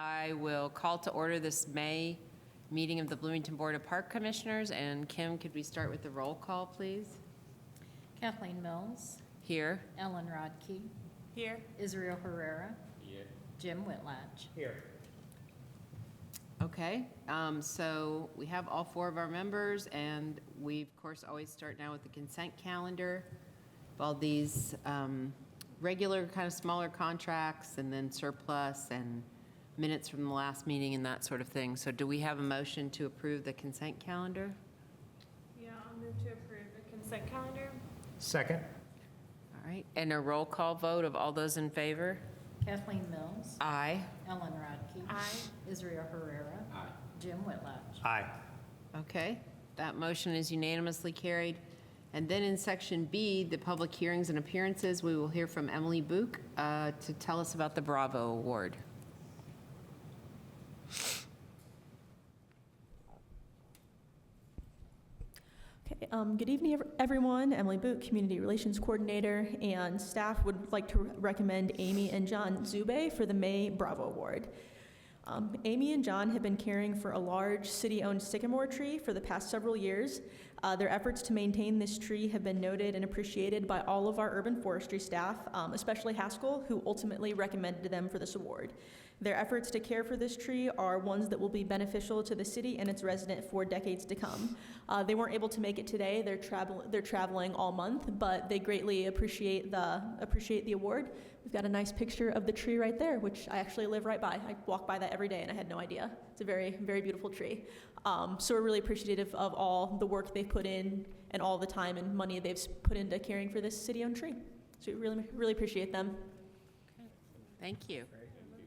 I will call to order this May meeting of the Bloomington Board of Park Commissioners. And Kim, could we start with the roll call, please? Kathleen Mills. Here. Ellen Rodkey. Here. Israel Herrera. Here. Jim Whitlatch. Here. Okay, so we have all four of our members, and we, of course, always start now with the consent calendar. All these regular kind of smaller contracts, and then surplus, and minutes from the last meeting, and that sort of thing. So do we have a motion to approve the consent calendar? Yeah, I'll move to approve the consent calendar. Second. All right, and a roll call vote of all those in favor? Kathleen Mills. Aye. Ellen Rodkey. Aye. Israel Herrera. Aye. Jim Whitlatch. Aye. Okay, that motion is unanimously carried. And then in section B, the public hearings and appearances, we will hear from Emily Book to tell us about the Bravo Award. Okay, good evening, everyone. Emily Boot, Community Relations Coordinator, and staff would like to recommend Amy and John Zube for the May Bravo Award. Amy and John have been caring for a large city-owned sycamore tree for the past several years. Their efforts to maintain this tree have been noted and appreciated by all of our urban forestry staff, especially Haskell, who ultimately recommended them for this award. Their efforts to care for this tree are ones that will be beneficial to the city and its residents for decades to come. They weren't able to make it today. They're traveling all month, but they greatly appreciate the award. We've got a nice picture of the tree right there, which I actually live right by. I walk by that every day, and I had no idea. It's a very, very beautiful tree. So we're really appreciative of all the work they've put in and all the time and money they've put into caring for this city-owned tree. So we really, really appreciate them. Okay. Thank you.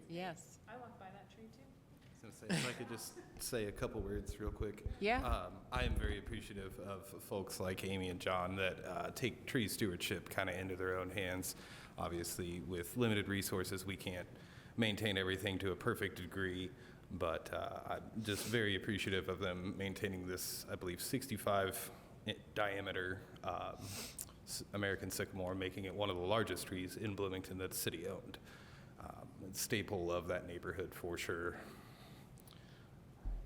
Yes. I walk by that tree too. I was gonna say, if I could just say a couple words real quick. Yeah. I am very appreciative of folks like Amy and John that take tree stewardship kind of into their own hands. Obviously, with limited resources, we can't maintain everything to a perfect degree, but I'm just very appreciative of them maintaining this, I believe, 65 diameter American sycamore, making it one of the largest trees in Bloomington that's city-owned. Staple of that neighborhood for sure.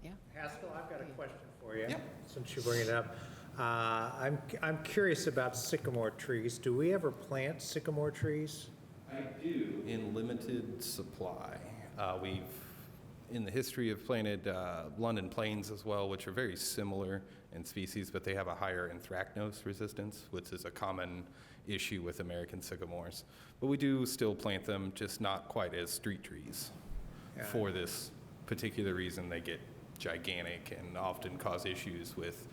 Yeah. Haskell, I've got a question for you. Yep. Since you bring it up. I'm curious about sycamore trees. Do we ever plant sycamore trees? I do. In limited supply. We've, in the history, have planted London planes as well, which are very similar in species, but they have a higher anthracnose resistance, which is a common issue with American sycamores. But we do still plant them, just not quite as street trees. Yeah. For this particular reason, they get gigantic and often cause issues with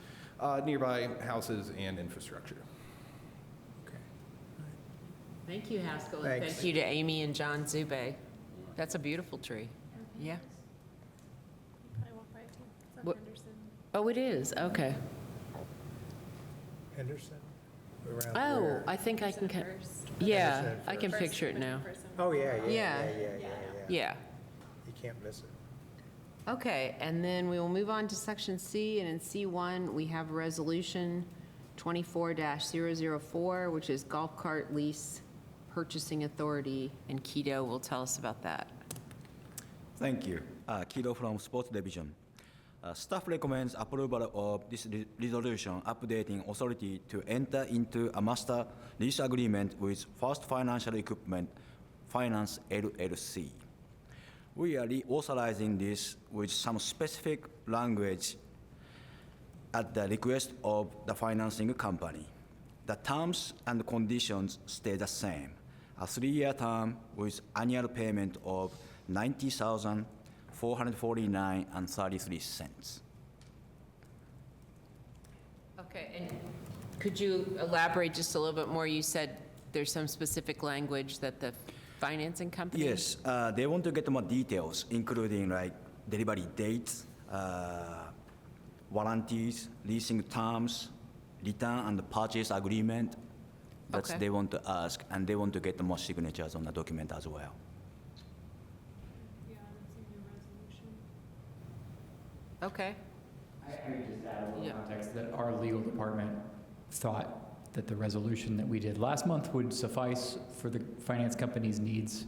nearby houses and infrastructure. Okay. Thank you, Haskell. And Thanks. thank you to Amy and John Zube. That's a beautiful tree. Yeah. You probably walk by it too. It's on What- Henderson. Oh, it is? Okay. Henderson? Around Oh, where? I think I can, First. yeah, Henderson I can first. picture it now. Oh, yeah. Yeah. Yeah. You can't miss it. Okay, and then we will move on to section C, and in C1, we have resolution 24-004, which is golf cart lease purchasing authority, and Keto will tell us about that. Thank you. Kido from Sports Division. Staff recommends approval of this resolution updating authority to enter into a master lease agreement with First Financial Equipment Finance LLC. We are reauthorizing this with some specific language at the request of the financing company. The terms and conditions stay the same. A 3-year term with annual payment of $90,449.33. Okay, and could you elaborate just a little bit more? You said there's some specific language that the financing company? Yes, they want to get more details, including like delivery dates, warranties, leasing terms, return and purchase agreement. That's Okay. they want to ask, and they want to get more signatures on the document as well. Yeah, that's in your resolution. Okay, I would just add a little Yeah. context that our legal department thought that the resolution that we did last month would suffice for the finance company's needs,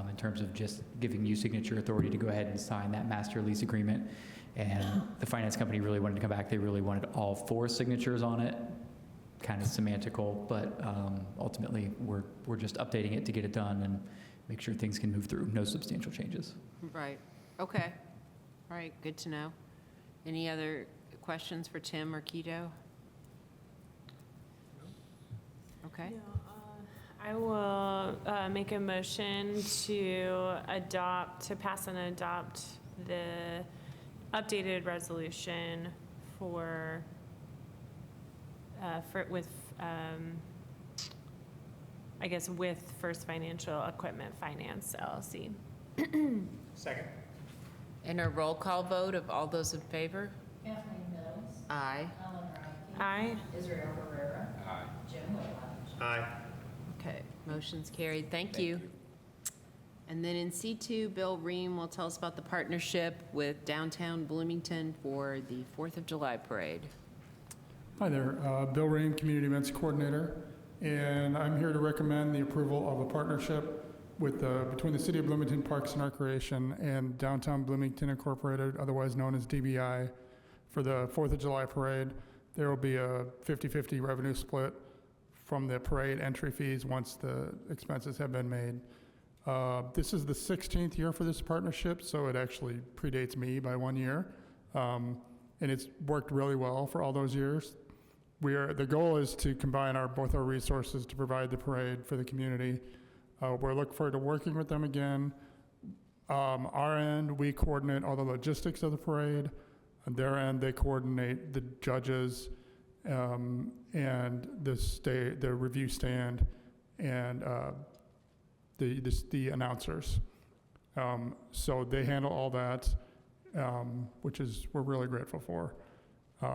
in terms of just giving you signature authority to go ahead and sign that master lease agreement. And the finance company really wanted to come back. They really wanted all 4 signatures on it, kind of semantical, but ultimately we're just updating it to get it done and make sure things can move through. No substantial changes. Right, okay. All right, good to know. Any other questions for Tim or Keto? Okay, I will make a motion to pass and adopt the updated resolution with First Financial Equipment Finance LLC. Second. and a roll call vote of all those in favor? Kathleen Mills, Aye. Ellen Reinke. Aye. Israel Herrera. Aye. Jim Whitlock. Aye. Okay, motion's carried, thank you. And then in C2, Bill Ream will tell us about the partnership with downtown Bloomington for the 4th of July parade. Hi there, Bill Rain, Community Events Coordinator, and I'm here to recommend the approval of a partnership with, between the City of Bloomington Parks and Recreation and Downtown Bloomington Incorporated, otherwise known as DBI, for the 4th of July parade. There will be a 50-50 revenue split from the parade entry fees once the expenses have been made. This is the 16th year for this partnership, so it actually predates me by 1 year. And it's worked really well for all those years. The goal is to combine both our resources to provide the parade for the community. We're looking forward to working with them again. Our end, we coordinate all the logistics of the parade. On their end, they coordinate the judges and the review stand and the announcers. So they handle all that, which we're really grateful for.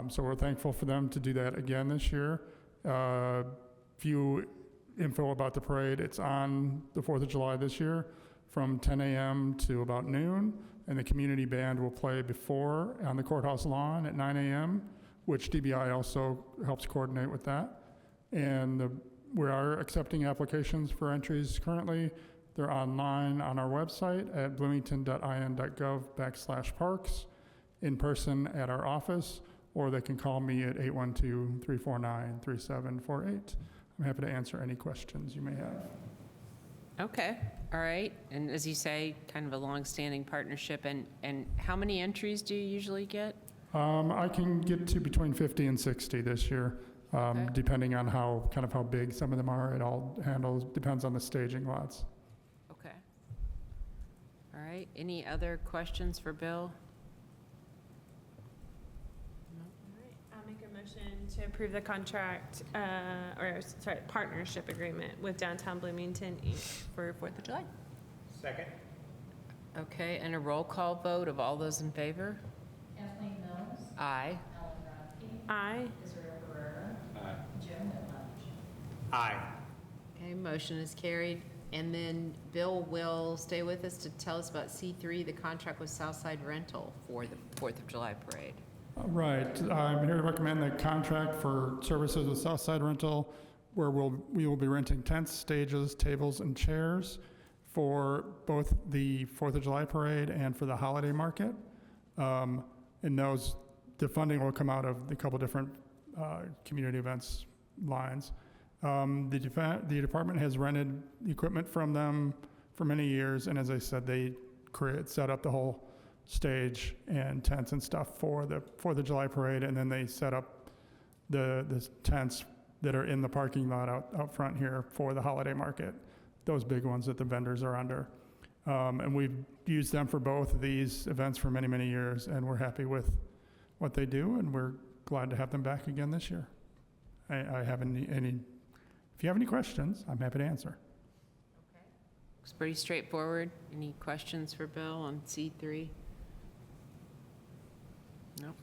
So we're thankful for them to do that again this year. Few info about the parade. It's on the 4th of July this year from 10 a.m. to about noon, and the community band will play before on the courthouse lawn at 9 a.m., which DBI also helps coordinate with that. And we are accepting applications for entries currently. They're online on our website at bloomington.in.gov/parks, in person at our office, or they can call me at 812-349-3748. I'm happy to answer any questions you may have. Okay, all right, and as you say, kind of a long-standing partnership, and how many entries do you usually get? I can get to between 50 and 60 this year, Okay. depending on how big some of them are. It all depends on the staging lots. Okay. All right, any other questions for Bill? I'll make a motion to approve the partnership agreement with Downtown Bloomington Inc. for 4th of July. Second. Okay, and a roll call vote of all those in favor? Kathleen Mills, Aye. Ellen Reinke. Aye. Israel Herrera. Aye. Jim Whitlock. Aye. Okay, motion is carried. And then Bill will stay with us to tell us about C3, the contract with Southside Rental for the 4th of July parade. Right. I'm here to recommend the contract for services with Southside Rental, where we will be renting tents, stages, tables, and chairs for both the 4th of July parade and for the holiday market. And the funding will come out of a couple different community events lines. The department has rented equipment from them for many years, and as I said, they set up the whole stage and tents and stuff for the 4th of July parade, and then they set up the tents that are in the parking lot out front here for the holiday market, those big ones that the vendors are under. And we've used them for both of these events for many, many years, and we're happy with what they do, and we're glad to have them back again this year. If you have any questions, I'm happy to answer. It's pretty straightforward. Any questions for Bill on C3? No? All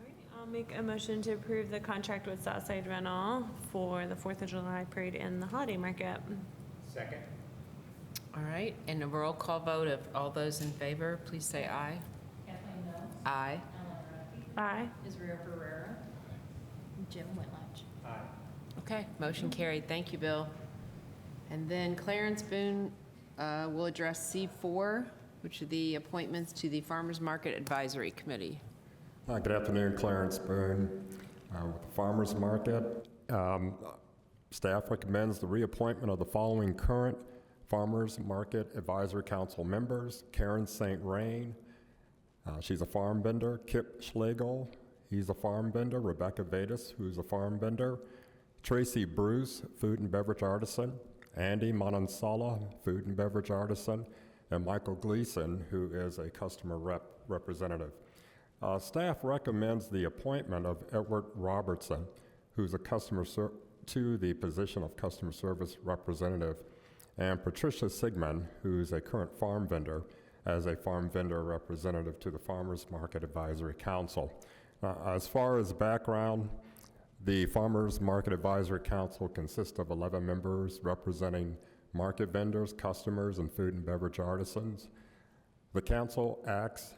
right, I'll make a motion to approve the contract with Southside Rental for the 4th of July parade and the holiday market. Second. All right, and a roll call vote of all those in favor, please say aye. Kathleen Mills, Aye. Ellen Reinke. Aye. Israel Herrera. Jim Whitlock. Okay, motion carried. Thank you, Bill. And then Clarence Boone we'll address C4, which are the appointments to the Farmers Market Advisory Committee. Good afternoon, Clarence Boone. With the Farmers Market, staff recommends the reappointment of the following current Farmers Market Advisory Council members: Karen St. Rain, she's a farm vendor; Kip Schlegel, he's a farm vendor; Rebecca Vadis, who's a farm vendor; Tracy Bruce, food and beverage artisan; Andy Manansala, food and beverage artisan; and Michael Gleason, who is a customer representative. Staff recommends the appointment of Edward Robertson, who's a to the position of customer service representative, and Patricia Sigmund, who's a current farm vendor, as a farm vendor representative to the Farmers Market Advisory Council. As far as background, the Farmers Market Advisory Council consists of 11 members representing market vendors, customers, and food and beverage artisans. The council acts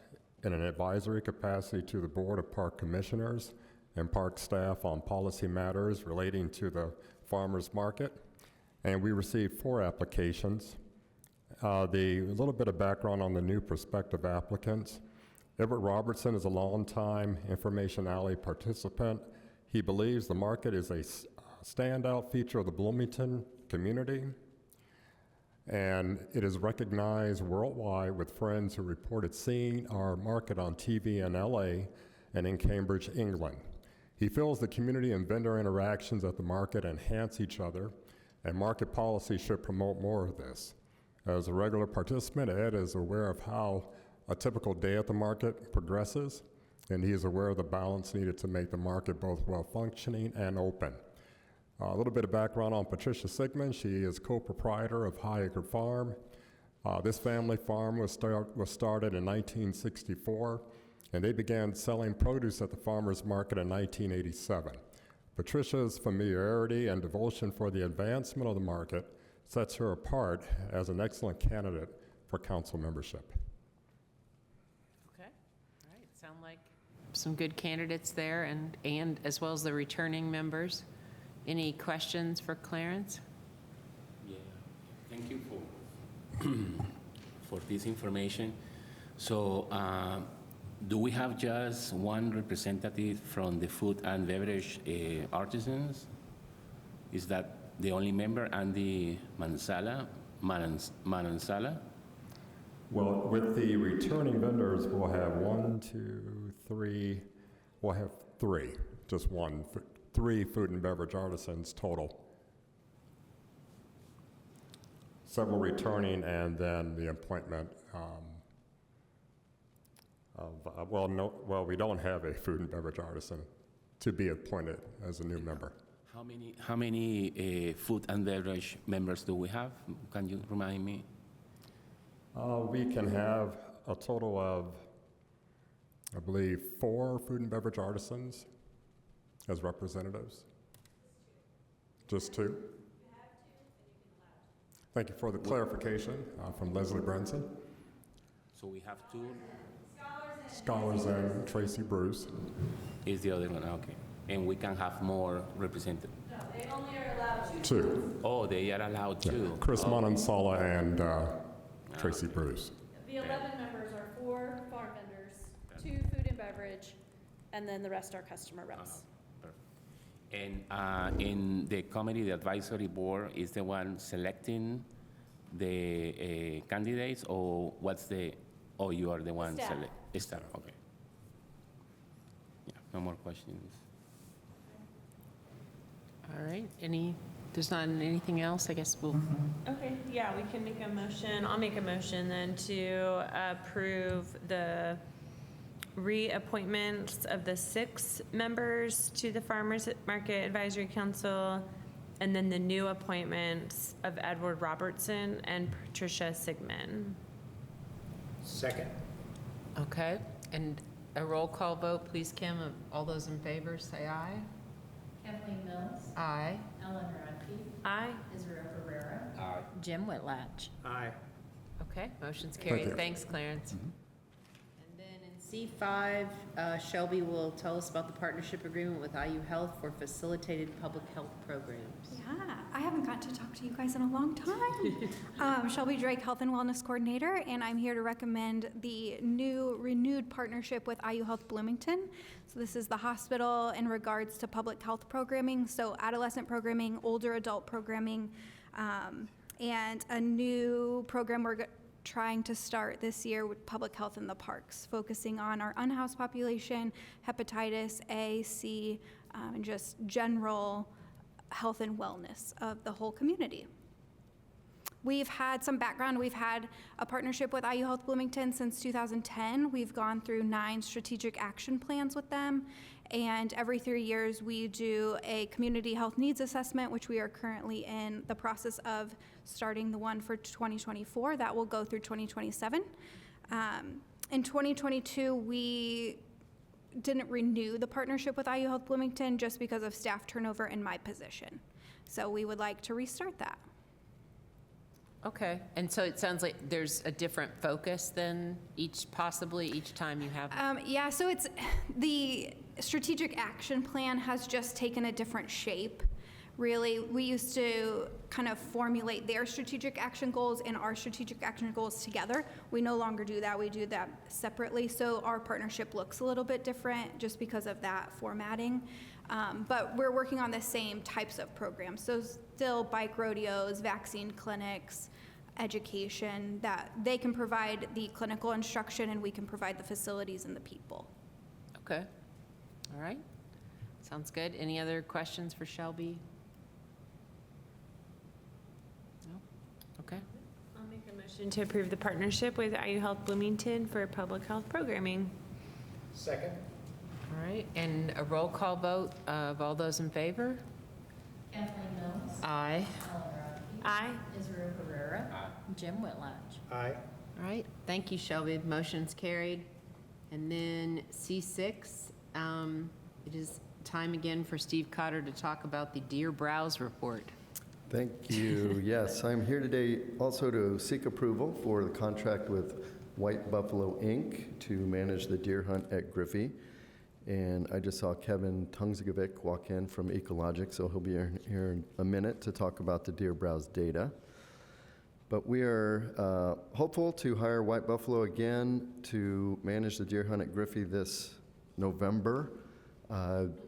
in an advisory capacity to the Board of Park Commissioners and park staff on policy matters relating to the farmers market. And we received 4 applications. A little bit of background on the new prospective applicants. Everett Robertson is a longtime Information Alley participant. He believes the market is a standout feature of the Bloomington community, and it is recognized worldwide, with friends who reported seeing our market on TV in LA and in Cambridge, England. He feels the community and vendor interactions at the market enhance each other, and market policy should promote more of this. As a regular participant, Ed is aware of how a typical day at the market progresses, and he is aware of the balance needed to make the market both well-functioning and open. A little bit of background on Patricia Sigmund. She is co-proprietor of High Acre Farm. This family farm was started in 1964, and they began selling produce at the farmers market in 1987. Patricia's familiarity and devotion for the advancement of the market sets her apart as an excellent candidate for council membership. Okay, all right, sound like some good candidates there, and as well as the returning members. Any questions for Clarence? Yeah, thank you for this information. So, do we have just one representative from the food and beverage artisans? Is that the only member, Andy Manansala? Well, with the returning vendors, we'll have 1, 2, 3, we'll have 3, just one. 3 food and beverage artisans total. Several returning, and then the appointment we don't have a food and beverage artisan to be appointed as a new member. How many food and beverage members do we have? Can you remind me? We can have a total of, I believe, 4 food and beverage artisans as representatives? Just 2? Thank you for the clarification from Leslie Brenson. So we have 2? Scholars and Tracy Bruce. Is the other one, okay. And we can have more representatives? No, they only are allowed 2. Oh, they are allowed 2? Chris Oh. Manansala and Tracy Bruce. The 11 members are 4 farm vendors, 2 food and beverage, and then the rest are customer reps. And in the committee, the advisory board is the one selecting the candidates, or you are the one Staff. Staff, okay. Yeah, no more questions. All right, there's not anything else, I guess we'll, Okay, yeah, we can make a motion. I'll make a motion then to approve the reappointments of the 6 members to the Farmers Market Advisory Council, and then the new appointments of Edward Robertson and Patricia Sigmund. Second. okay. And a roll call vote, please, Kim. All those in favor, say aye. Kathleen Mills, Aye. Ellen Radke, Aye. Israel Ferrera, Aye. Jim Whitlatch. Aye. Okay, motion's Thank carried. you. Thanks, Clarence. And then in C5, Shelby will tell us about the partnership agreement with IU Health for facilitated public health programs. Yeah, I haven't got to talk to you guys in a long time. Shelby Drake, Health and Wellness Coordinator, and I'm here to recommend the new renewed partnership with IU Health Bloomington. So this is the hospital in regards to public health programming, so adolescent programming, older adult programming, and a new program we're trying to start this year with public health in the parks, focusing on our unhoused population, hepatitis A, C, and just general health and wellness of the whole community. We've had some background. We've had a partnership with IU Health Bloomington since 2010. We've gone through 9 strategic action plans with them, and every 3 years we do a community health needs assessment, which we are currently in the process of starting the one for 2024. That will go through 2027. In 2022, we didn't renew the partnership with IU Health Bloomington just because of staff turnover in my position. So we would like to restart that. Okay, and so it sounds like there's a different focus than possibly each time you have. Yeah, so it's the strategic action plan has just taken a different shape. Really, we used to kind of formulate their strategic action goals and our strategic action goals together. We no longer do that. We do that separately. So our partnership looks a little bit different just because of that formatting. But we're working on the same types of programs. So still bike rodeos, vaccine clinics, education, that they can provide the clinical instruction and we can provide the facilities and the people. Okay, all right, sounds good. Any other questions for Shelby? No? Okay. I'll make a motion to approve the partnership with IU Health Bloomington for public health programming. Second? All right, and a roll call vote of all those in favor? Kathleen Mills. Aye. Ellen Rogers. Aye. Israel Herrera. Jim Whitlatch. Aye. All right, thank you, Shelby. Motion's carried. And then C6, it is time again for Steve Cotter to talk about the Deer Browse report. Thank you. Yes, I'm here today also to seek approval for the contract with White Buffalo Inc. to manage the deer hunt at Griffey. And I just saw Kevin Tungzikovic walk in from Ecologic, so he'll be here in a minute to talk about the deer browse data. But we are hopeful to hire White Buffalo again to manage the deer hunt at Griffey this November.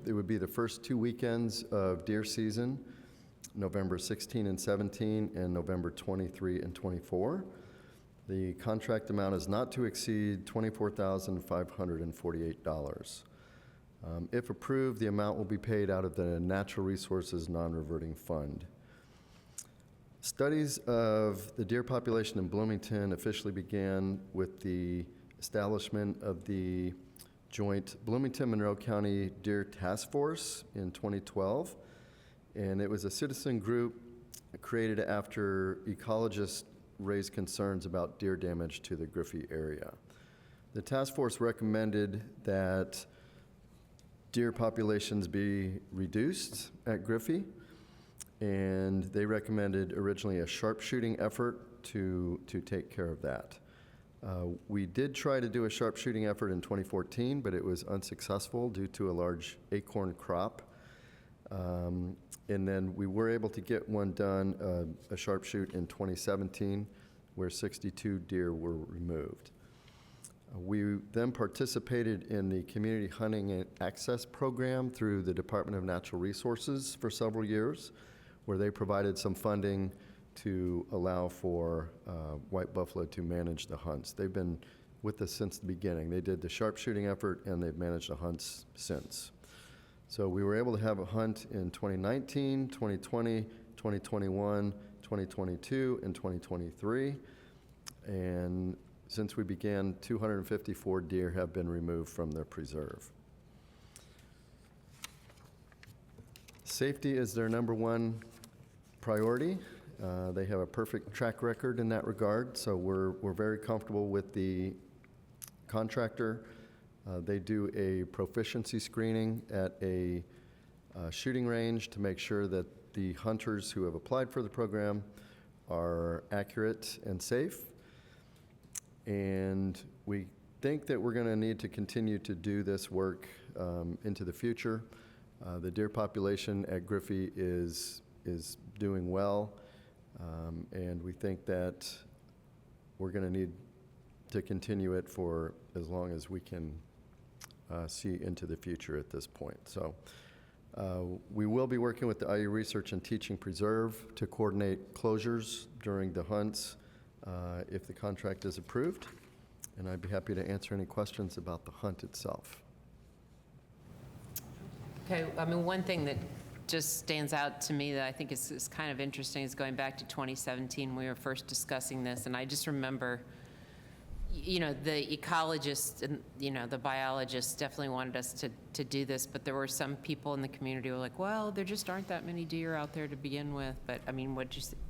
It would be the first 2 weekends of deer season, November 16 and 17, and November 23 and 24. The contract amount is not to exceed $24,548. If approved, the amount will be paid out of the Natural Resources Non-Reverting Fund. Studies of the deer population in Bloomington officially began with the establishment of the joint Bloomington-Monroe County Deer Task Force in 2012. And it was a citizen group created after ecologists raised concerns about deer damage to the Griffey area. The task force recommended that deer populations be reduced at Griffey, and they recommended originally a sharpshooting effort to take care of that. We did try to do a sharpshooting effort in 2014, but it was unsuccessful due to a large acorn crop. And then we were able to get one done, a sharpshoot in 2017, where 62 deer were removed. We then participated in the Community Hunting and Access Program through the Department of Natural Resources for several years, where they provided some funding to allow for White Buffalo to manage the hunts. They've been with us since the beginning. They did the sharpshooting effort, and they've managed the hunts since. So we were able to have a hunt in 2019, 2020, 2021, 2022, and 2023. And since we began, 254 deer have been removed from the preserve. Safety is their number 1 priority. They have a perfect track record in that regard, so we're very comfortable with the contractor. They do a proficiency screening at a shooting range to make sure that the hunters who have applied for the program are accurate and safe. And think that we're going to need to continue to do this work into the future. The deer population at Griffey is doing well, and we think that we're going to need to continue it for as long as we can see into the future at this point. So we will be working with the IU Research and Teaching Preserve to coordinate closures during the hunts if the contract is approved, and I'd be happy to answer any questions about the hunt itself. Okay, I mean, one thing that just stands out to me that I think is kind of interesting is going back to 2017, we were first discussing this, and I just remember, you know, the ecologists and, you know, the biologists definitely wanted us to do this, but there were some people in the community who were like, well, there just aren't that many deer out there to begin with. But I mean,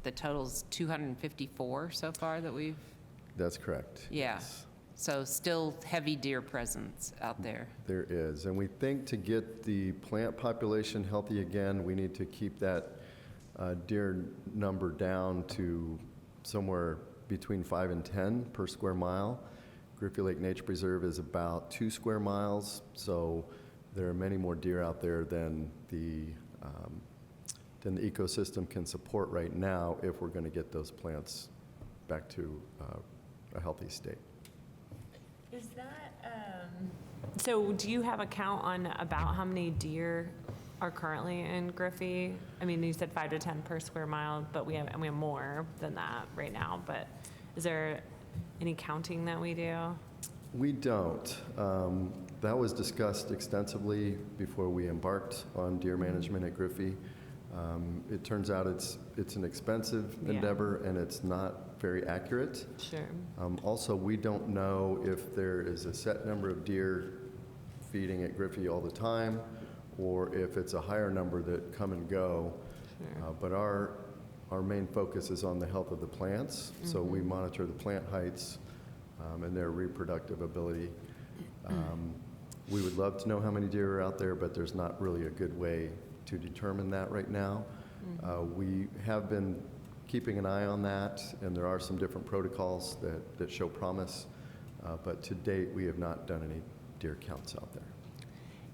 the total's 254 so far that we've? That's correct. Yeah. Yes. So still heavy deer presence out there. There is, and we think to get the plant population healthy again, we need to keep that deer number down to somewhere between 5 and 10 per square mile. Griffey Lake Nature Preserve is about 2 square miles, so there are many more deer out there than the ecosystem can support right now if we're going to get those plants back to a healthy state. Is that, so do you have a count on about how many deer are currently in Griffey? I mean, you said 5 to 10 per square mile, but we have more than that right now. But is there any counting that we do? We don't. That was discussed extensively before we embarked on deer management at Griffey. It turns out it's an expensive endeavor, and it's not very accurate. Sure. Also, we don't know if there is a set number of deer feeding at Griffey all the time, or if it's a higher number that come and go. Sure. But our main focus is on the health of the plants, so we monitor the plant heights and their reproductive ability. We would love to know how many deer are out there, but there's not really a good way to determine that right now. We have been keeping an eye on that, and there are some different protocols that show promise, but to date, we have not done any deer counts out there.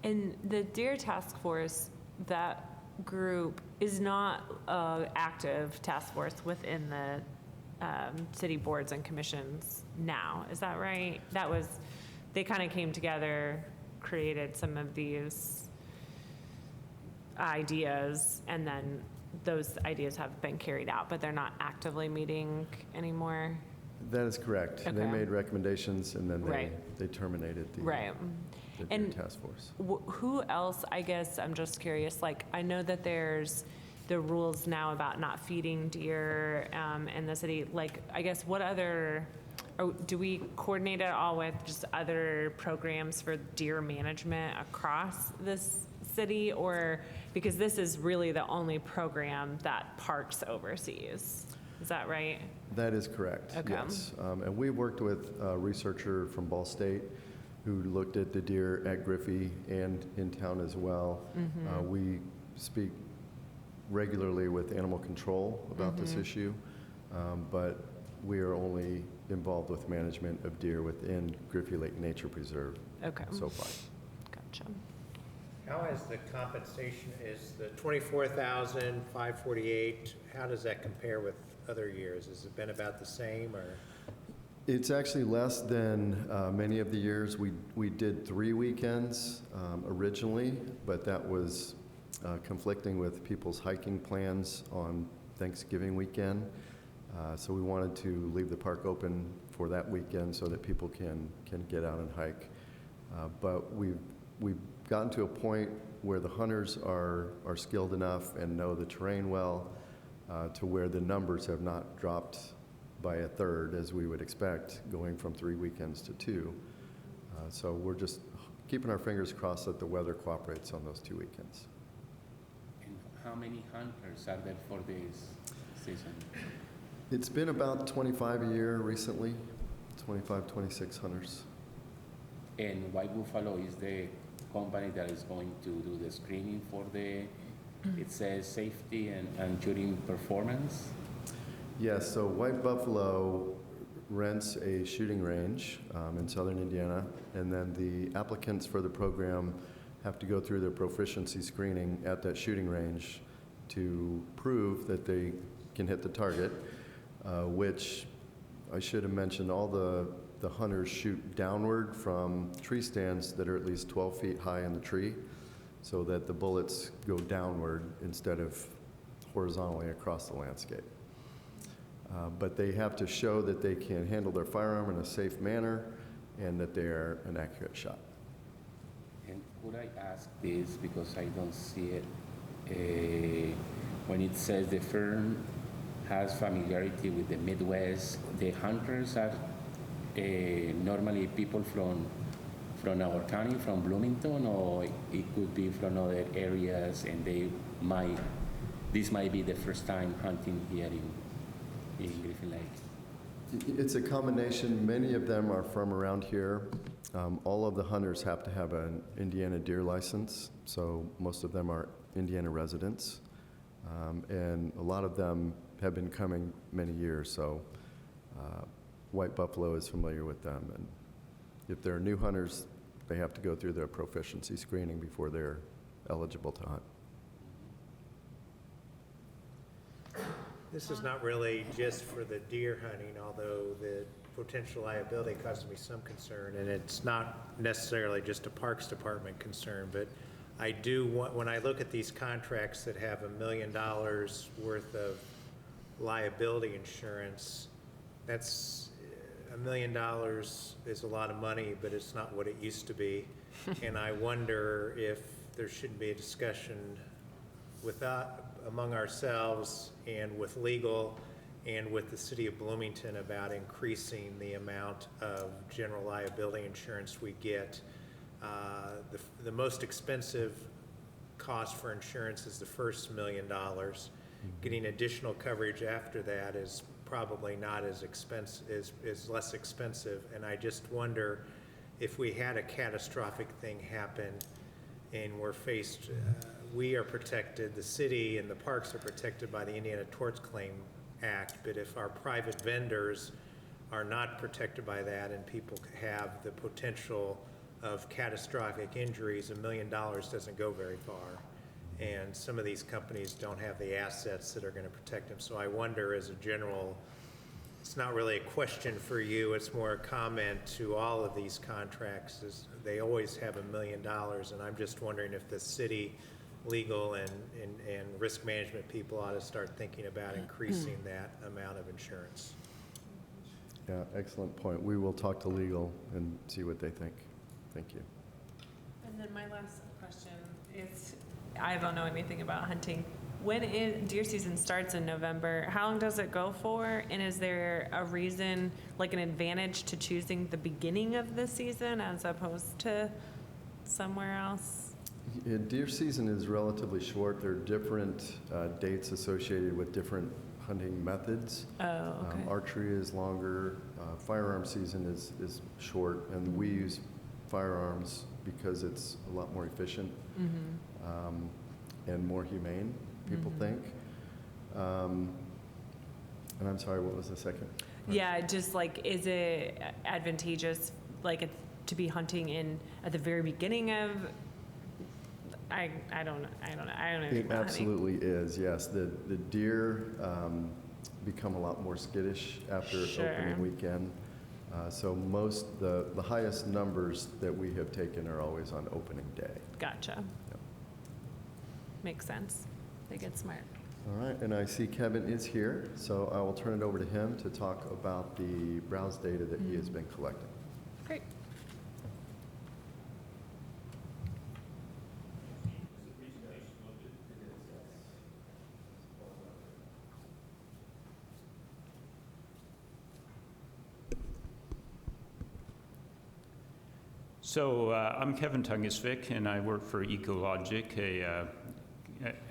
And the Deer Task Force, that group is not an active task force within the city boards and commissions now, is that right? They kind of came together, created some of these ideas, and then those ideas have been carried out, but they're not actively meeting anymore? That is correct. Okay. They made recommendations, and then Right. they terminated the Right. Deer And Task Force. Who else, I guess, I'm just curious, like, I know that there's the rules now about not feeding deer in the city. Like, I guess, what other, or do we coordinate at all with just other programs for deer management across this city? Or, because this is really the only program that Parks oversees. Is that right? That is correct, Okay. yes. And we worked with a researcher from Ball State who looked at the deer at Griffey and in town as well. We speak regularly with animal control about this issue, but we are only involved with management of deer within Griffey Lake Nature Preserve Okay. so far. Gotcha. How is the compensation, is the 24,548, how does that compare with other years? Has it been about the same, or? It's actually less than many of the years. We did 3 weekends originally, but that was conflicting with people's hiking plans on Thanksgiving weekend. So we wanted to leave the park open for that weekend so that people can get out and hike. But we've gotten to a point where the hunters are skilled enough and know the terrain well to where the numbers have not dropped by a third, as we would expect, going from 3 weekends to 2. So we're just keeping our fingers crossed that the weather cooperates on those 2 weekends. And how many hunters are there for this season? It's been about 25 a year recently, 25, 26 hunters. And White Buffalo is the company that is going to do the screening for the, it says safety and shooting performance? Yes, so White Buffalo rents a shooting range in southern Indiana, and then the applicants for the program have to go through their proficiency screening at that shooting range to prove that they can hit the target, which I should have mentioned, all the hunters shoot downward from tree stands that are at least 12 feet high in the tree, so that the bullets go downward instead of horizontally across the landscape. But they have to show that they can handle their firearm in a safe manner and that they are an accurate shot. And could I ask this, because I don't see it, when it says the firm has familiarity with the Midwest, the hunters are normally people from our county, from Bloomington, or it could be from other areas, and this might be the first time hunting here in Griffin Lake. It's a combination. Many of them are from around here. All of the hunters have to have an Indiana deer license, so most of them are Indiana residents. And a lot of them have been coming many years, so White Buffalo is familiar with them. And if they're new hunters, they have to go through their proficiency screening before they're eligible to hunt. This is not really just for the deer hunting, although the potential liability causes me some concern, and it's not necessarily just a Parks Department concern, but I do want, when I look at these contracts that have $1 million worth of liability insurance, that's $1 million is a lot of money, but it's not what it used to be. And I wonder if there should be a discussion among ourselves and with legal and with the city of Bloomington about increasing the amount of general liability insurance we get. The most expensive cost for insurance is the first $1 million. Getting additional coverage after that is probably not as expensive, is less expensive. And I just wonder if we had a catastrophic thing happen and we're faced, we are protected, the city and the parks are protected by the Indiana Tort Claim Act, but if our private vendors are not protected by that and people have the potential of catastrophic injuries, $1 million doesn't go very far. And some of these companies don't have the assets that are going to protect them. So I wonder, as a general, it's not really a question for you, it's more a comment to all of these contracts, is they always have $1 million, and I'm just wondering if the city legal and risk management people ought to start thinking about increasing that amount of insurance. Yeah, excellent point. We will talk to legal and see what they think. Thank you. And then my last question is, I don't know anything about hunting. When deer season starts in November, how long does it go for? And is there a reason, like an advantage to choosing the beginning of the season as opposed to somewhere else? Yeah, deer season is relatively short. There are different dates associated with different hunting methods. Oh, okay. Archery is longer. Firearm season is short, and we use firearms because it's a lot more efficient and more humane, people think. And I'm sorry, what was the second? Yeah, just like, is it advantageous, like, to be hunting at the very beginning of? I don't know. I don't know. It absolutely is. Yes, the deer become a lot more skittish after opening weekend. So the highest numbers that we have taken are always on opening day. Gotcha. Yep. Makes sense. They get smart. All right, and I see Kevin is here, so I will turn it over to him to talk about the browse data that he has been collecting. Great. So I'm Kevin Tungesvik, and I work for Ecologic, a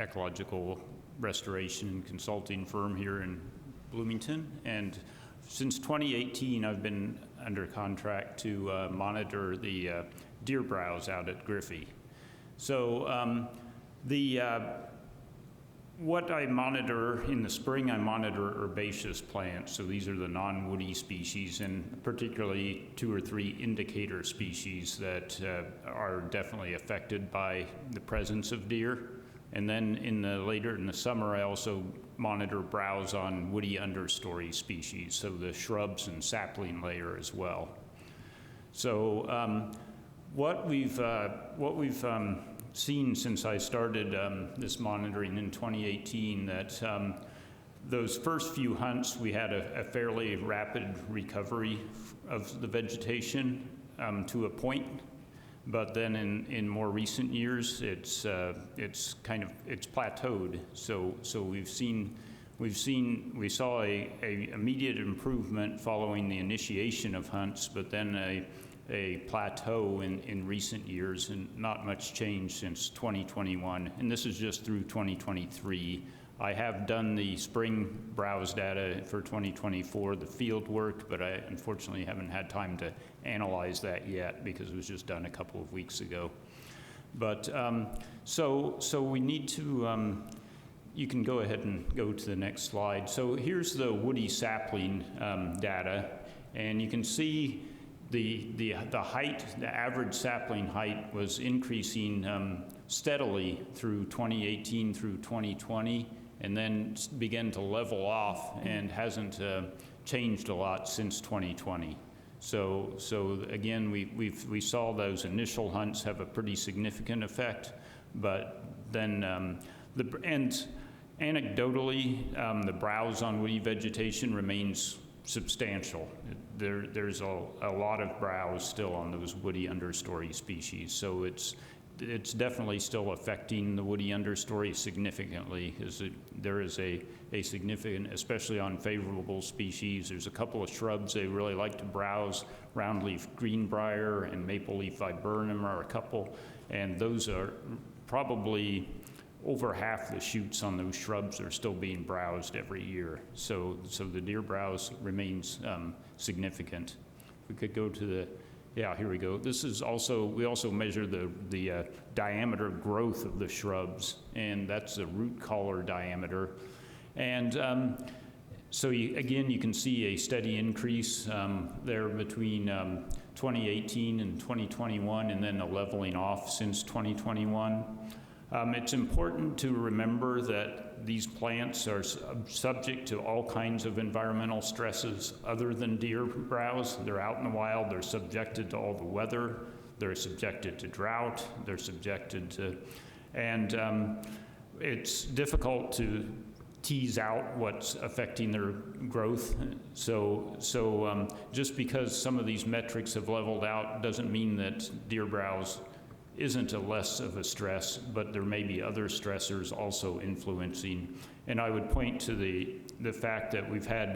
ecological restoration and consulting firm here in Bloomington. And since 2018, I've been under contract to monitor the deer browse out at Griffey. So What I monitor in the spring, I monitor herbaceous plants. So these are the non-woody species, and particularly 2 or 3 indicator species that are definitely affected by the presence of deer. And then later in the summer, I also monitor browse on woody understory species, so the shrubs and sapling layer as well. So what we've seen since I started this monitoring in 2018, that those first few hunts, we had a fairly rapid recovery of the vegetation to a point, but then in more recent years, it's plateaued. So we saw a immediate improvement following the initiation of hunts, but then a plateau in recent years, and not much change since 2021. And this is just through 2023. I have done the spring browse data for 2024, the field work, but I unfortunately haven't had time to analyze that yet because it was just done a couple of weeks ago. But so we need to, you can go ahead and go to the next slide. So here's the woody sapling data, and you can see the height, the average sapling height was increasing steadily through 2018 through 2020, and then began to level off and hasn't changed a lot since 2020. So again, we saw those initial hunts have a pretty significant effect, but then anecdotally, the browse on woody vegetation remains substantial. There's a lot of browse still on those woody understory species, so it's definitely still affecting the woody understory significantly, because there is a significant, especially on favorable species. There's a couple of shrubs they really like to browse. Roundleaf greenbrier and maple leaf viburnum are a couple, and those are probably over half the shoots on those shrubs are still being browsed every year. So the deer browse remains significant. We could go to the, yeah, here we go. This is also, we also measure the diameter growth of the shrubs, and that's the root collar diameter. And so again, you can see a steady increase there between 2018 and 2021, and then a leveling off since 2021. It's important to remember that these plants are subject to all kinds of environmental stresses other than deer browse. They're out in the wild, they're subjected to all the weather, they're subjected to drought, they're subjected to, and it's difficult to tease out what's affecting their growth. So just because some of these metrics have leveled out doesn't mean that deer browse isn't a less of a stress, but there may be other stressors also influencing. And I would point to the fact that we've had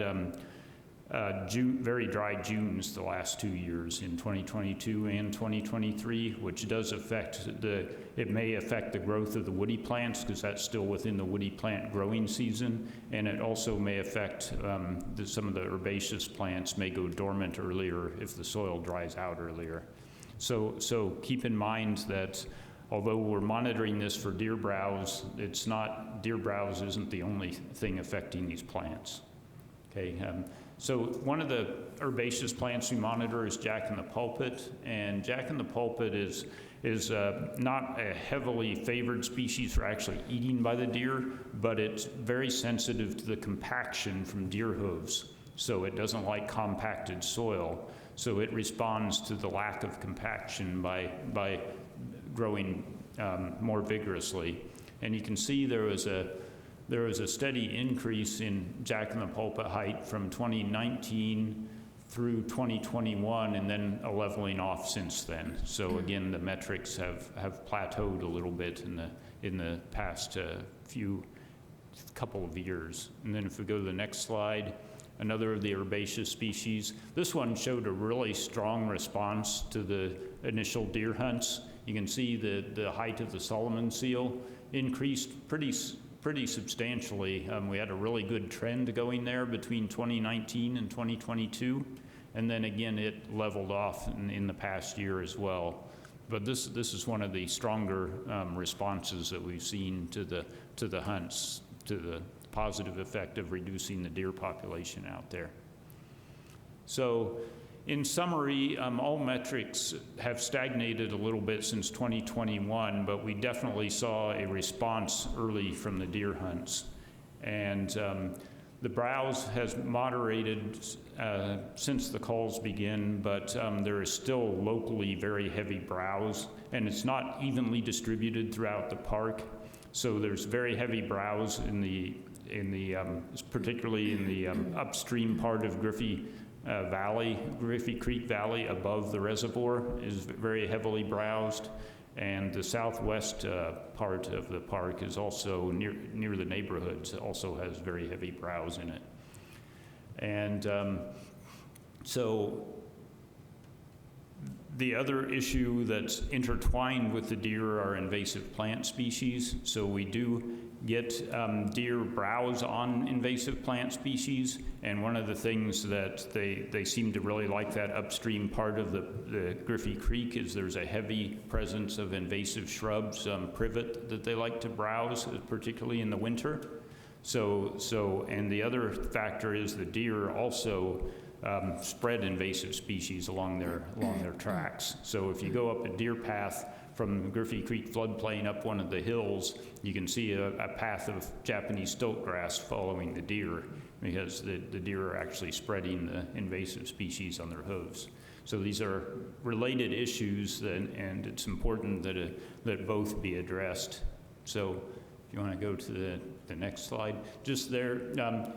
very dry Junes the last 2 years, in 2022 and 2023, which does affect it may affect the growth of the woody plants, because that's still within the woody plant growing season, and it also may affect some of the herbaceous plants may go dormant earlier if the soil dries out earlier. So keep in mind that although we're monitoring this for deer browse, deer browse isn't the only thing affecting these plants. Okay, so one of the herbaceous plants we monitor is jack in the pulpit, and jack in the pulpit is not a heavily favored species for actually eating by the deer, but it's very sensitive to the compaction from deer hooves, so it doesn't like compacted soil. So it responds to the lack of compaction by growing more vigorously. And you can see there was a steady increase in jack in the pulpit height from 2019 through 2021, and then a leveling off since then. So again, the metrics have plateaued a little bit in the past couple of years. And then if we go to the next slide, another of the herbaceous species. This one showed a really strong response to the initial deer hunts. You can see the height of the Solomon seal increased pretty substantially. We had a really good trend going there between 2019 and 2022, and then again it leveled off in the past year as well. But this is one of the stronger responses that we've seen to the hunts the positive effect of reducing the deer population out there. So in summary, all metrics have stagnated a little bit since 2021, but we definitely saw a response early from the deer hunts. And the browse has moderated since the calls begin, but there is still locally very heavy browse, and it's not evenly distributed throughout the park. So there's very heavy browse particularly in the upstream part of Griffey Creek Valley above the reservoir is very heavily browsed, and the southwest part of the park is also near the neighborhoods, also has very heavy browse in it. And so the other issue that's intertwined with the deer are invasive plant species. So we do get deer browse on invasive plant species, and one of the things that they seem to really like that upstream part of the Griffey Creek is there's a heavy presence of invasive shrubs, privet, that they like to browse, particularly in the winter. And the other factor is the deer also spread invasive species along their tracks. So if you go up a deer path from the Griffey Creek floodplain up one of the hills, you can see a path of Japanese stilt grass following the deer, because the deer are actually spreading the invasive species on their hooves. So these are related issues, and it's important that both be addressed. So if you want to go to the next slide. Just there,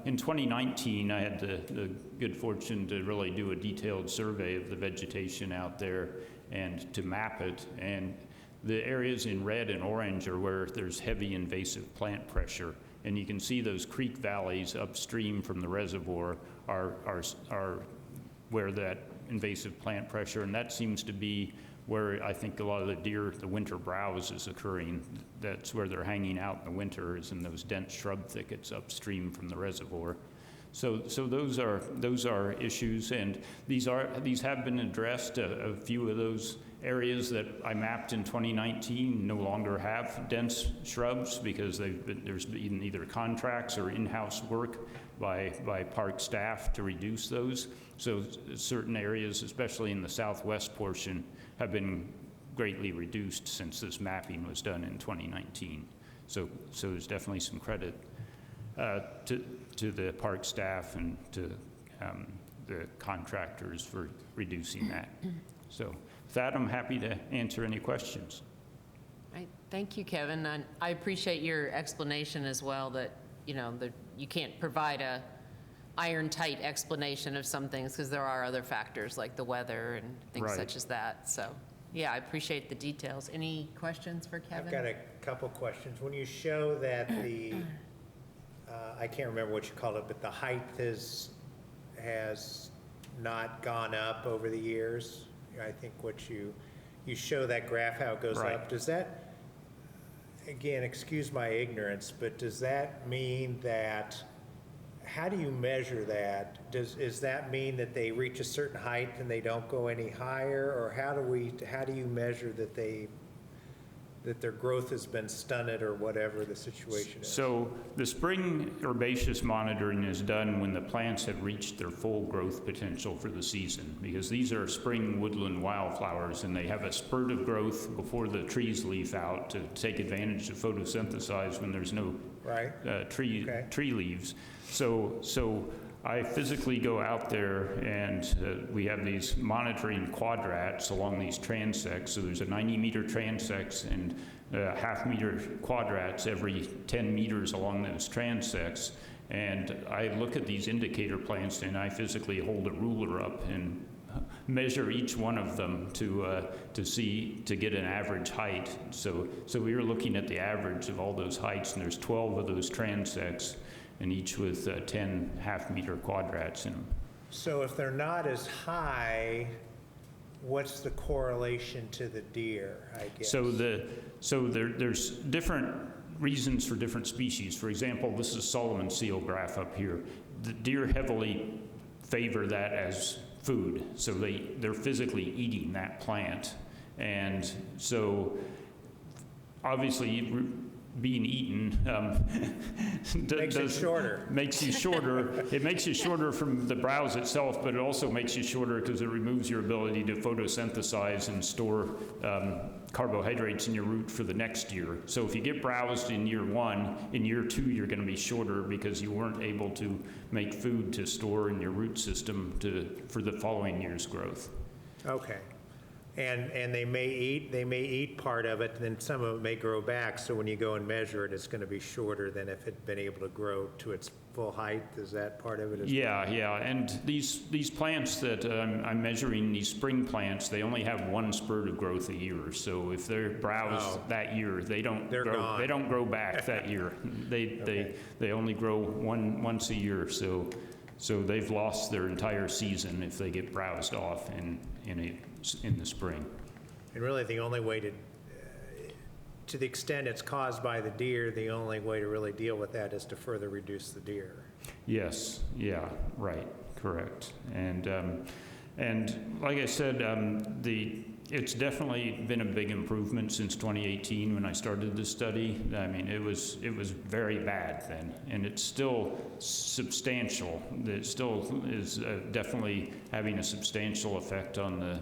in 2019, I had the good fortune to really do a detailed survey of the vegetation out there and to map it. And the areas in red and orange are where there's heavy invasive plant pressure. And you can see those creek valleys upstream from the reservoir are where that invasive plant pressure, and that seems to be where I think a lot of the deer, the winter browse is occurring. That's where they're hanging out in the winter, is in those dense shrub thickets upstream from the reservoir. So those are issues, and these have been addressed. A few of those areas that I mapped in 2019 no longer have dense shrubs because there's been either contracts or in-house work by park staff to reduce those. So certain areas, especially in the southwest portion, have been greatly reduced since this mapping was done in 2019. So there's definitely some credit to the park staff and to the contractors for reducing that. So with that, I'm happy to answer any questions. Right. Thank you, Kevin. And I appreciate your explanation as well, that you can't provide a iron-tight explanation of some things because there are other factors like the weather and things such as that. So yeah, I appreciate the details. Any questions for Kevin? I've got a couple questions. When you show that the, I can't remember what you called it, but the height has not gone up over the years. I think what you show that graph, how it goes up. Does that, again, excuse my ignorance, but does that mean that, how do you measure that? Does that mean that they reach a certain height and they don't go any higher? Or how do you measure that their growth has been stunted or whatever the situation is? So the spring herbaceous monitoring is done when the plants have reached their full growth potential for the season, because these are spring woodland wildflowers and they have a spurt of growth before the trees leaf out to take advantage of photosynthesize when there's no tree leaves. So I physically go out there and we have these monitoring quadrats along these transects. So there's a 90-meter transects and half-meter quadrats every 10 meters along those transects. And I look at these indicator plants and I physically hold a ruler up and measure each one of them to get an average height. So we were looking at the average of all those heights, and there's 12 of those transects, and each with 10 half-meter quadrats in them. So if they're not as high, what's the correlation to the deer, I guess? So there's different reasons for different species. For example, this is Solomon seal graph up here. The deer heavily favor that as food, so they're physically eating that plant. And so obviously being eaten Makes it shorter. Makes you shorter. It makes you shorter from the browse itself, but it also makes you shorter because it removes your ability to photosynthesize and store carbohydrates in your root for the next year. So if you get browsed in year 1, in year 2 you're going to be shorter because you weren't able to make food to store in your root system for the following year's growth. Okay. And they may eat part of it, and then some of it may grow back, so when you go and measure it, it's going to be shorter than if it'd been able to grow to its full height. Is that part of it as well? Yeah, and these plants that I'm measuring, these spring plants, they only have one spurt of growth a year. So if they're browsed that year, they don't grow back that year. They only grow once a year. So they've lost their entire season if they get browsed off in the spring. And really, the only way to the extent it's caused by the deer, the only way to really deal with that is to further reduce the deer. Yes, yeah, right, correct. And like I said, it's definitely been a big improvement since 2018 when I started this study. I mean, it was very bad then, and it's still substantial. It still is definitely having a substantial effect on the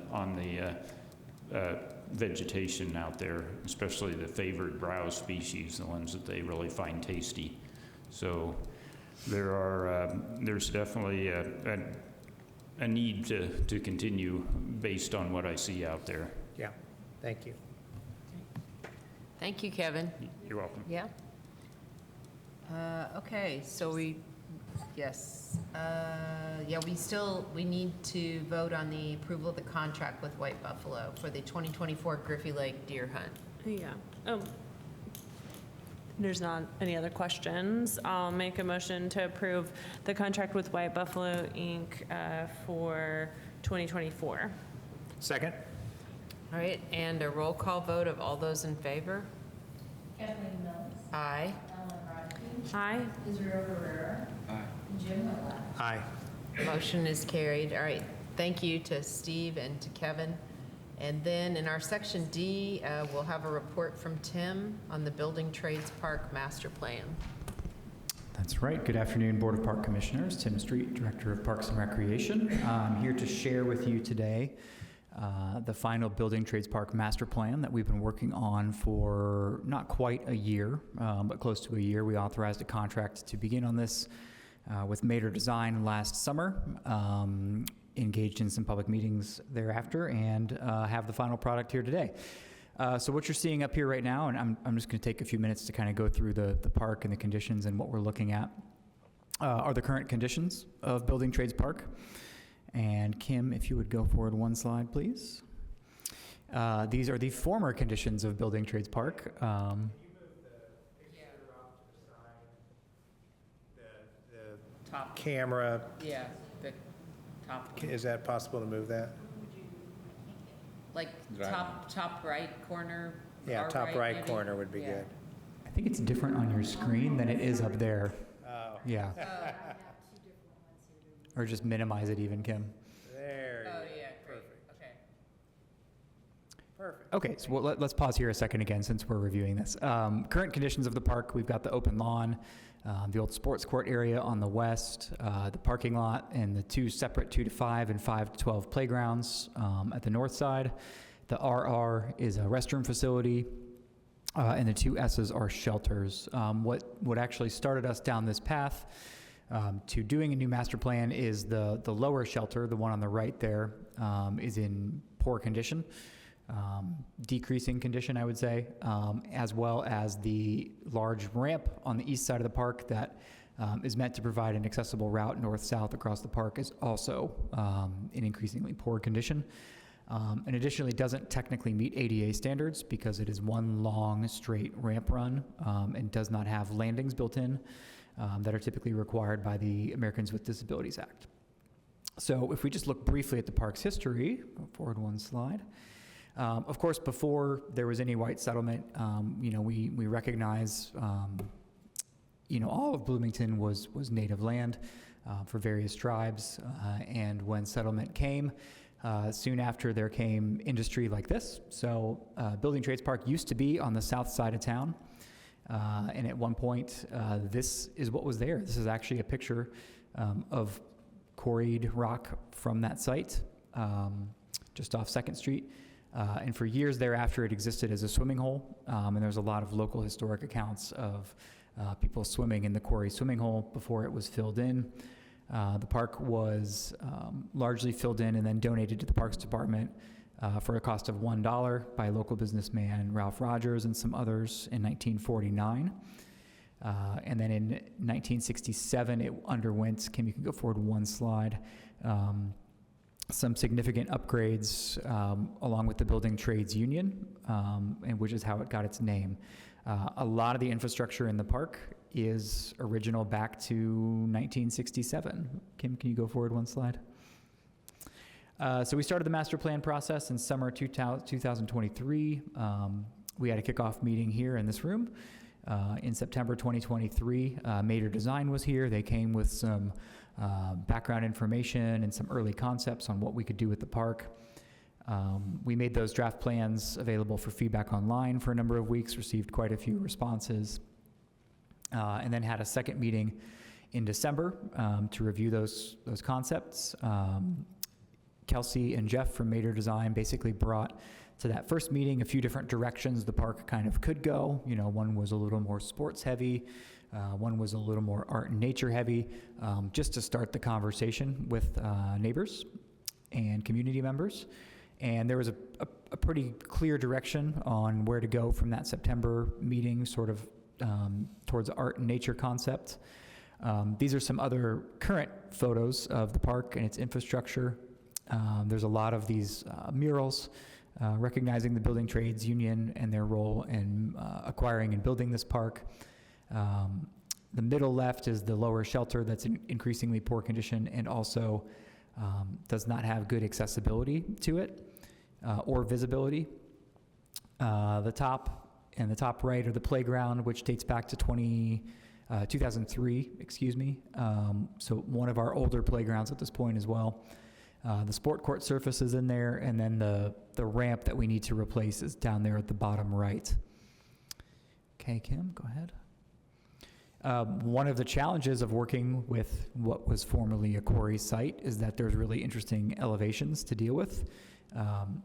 vegetation out there, especially the favored browse species, the ones that they really find tasty. So there's definitely a need to continue based on what I see out there. Yeah, thank you. Thank you, Kevin. You're welcome. Yeah. Okay, so we need to vote on the approval of the contract with White Buffalo for the 2024 Griffey Lake Deer Hunt. Yeah. There's not any other questions. I'll make a motion to approve the contract with White Buffalo, Inc. For 2024. Second? All right, and a roll call vote of all those in favor? Kathleen Mills. Aye. Ellen Rogers. Aye. Israel Herrera. Aye. Jim Whitlatch. Aye. Motion is carried. All right, thank you to Steve and to Kevin. And then in our section D, we'll have a report from Tim on the Building Trades Park Master Plan. That's right. Good afternoon, Board of Park Commissioners. Tim Street, Director of Parks and Recreation. I'm here to share with you today the final Building Trades Park Master Plan that we've been working on for not quite a year, but close to a year. We authorized a contract to begin on this with Mater Design last summer. Engaged in some public meetings thereafter, and have the final product here today. So what you're seeing up here right now, and I'm just going to take a few minutes to kind of go through the park and the conditions and what we're looking at, are the current conditions of Building Trades Park. And Kim, if you would go forward one slide, please. These are the former conditions of Building Trades Park. Can you move the picture off to the side? The Top. camera, Yeah, the top. is that possible to move that? Like top right corner? Yeah, far top right maybe? corner would be Yeah. good. I think it's different on your screen than it is up there. Oh. Yeah. Or just minimize it even, Kim. There. Oh, you go. yeah, great, Perfect. okay. Perfect. Okay, so let's pause here a second again since we're reviewing this. Current conditions of the park, we've got the open lawn, the old sports court area on the west, the parking lot, and the two separate 2 to 5 and 5 to 12 playgrounds at the north side. The RR is a restroom facility, and the two S's are shelters. What actually started us down this path to doing a new master plan is the lower shelter, the one on the right there, is in poor condition. Decreasing condition, I would say, as well as the large ramp on the east side of the park that is meant to provide an accessible route north-south across the park is also in increasingly poor condition. And additionally, doesn't technically meet ADA standards because it is one long straight ramp run and does not have landings built in that are typically required by the Americans with Disabilities Act. So if we just look briefly at the park's history, go forward one slide. Of course, before there was any white settlement, we recognize, all of Bloomington was native land for various tribes, and when settlement came, soon after there came industry like this. So Building Trades Park used to be on the south side of town. And at one point, this is what was there. This is actually a picture of quarried rock from that site, just off 2nd Street. And for years thereafter, it existed as a swimming hole. And there's a lot of local historic accounts of people swimming in the quarry swimming hole before it was filled in. The park was largely filled in and then donated to the Parks Department for a cost of $1 by local businessman Ralph Rogers and some others in 1949. And then in 1967, it underwent, Kim, you can go forward one slide, some significant upgrades along with the Building Trades Union, and which is how it got its name. A lot of the infrastructure in the park is original back to 1967. Kim, can you go forward one slide? So we started the master plan process in summer 2023. We had a kickoff meeting here in this room. In September 2023, Mater Design was here. They came with some background information and some early concepts on what we could do with the park. We made those draft plans available for feedback online for a number of weeks, received quite a few responses, and then had a second meeting in December to review those concepts. Kelsey and Jeff from Mater Design basically brought to that first meeting a few different directions the park kind of could go. You know, one was a little more sports heavy, one was a little more art and nature heavy, just to start the conversation with neighbors and community members. And there was a pretty clear direction on where to go from that September meeting, sort of towards art and nature concept. These are some other current photos of the park and its infrastructure. There's a lot of these murals recognizing the Building Trades Union and their role in acquiring and building this park. The middle left is the lower shelter that's in increasingly poor condition and also does not have good accessibility to it or visibility. The top and the top right are the playground, which dates back to 2003, excuse me. So one of our older playgrounds at this point as well. The sport court surface is in there, and then the ramp that we need to replace is down there at the bottom right. Okay, Kim, go ahead. One of the challenges of working with what was formerly a quarry site is that there's really interesting elevations to deal with,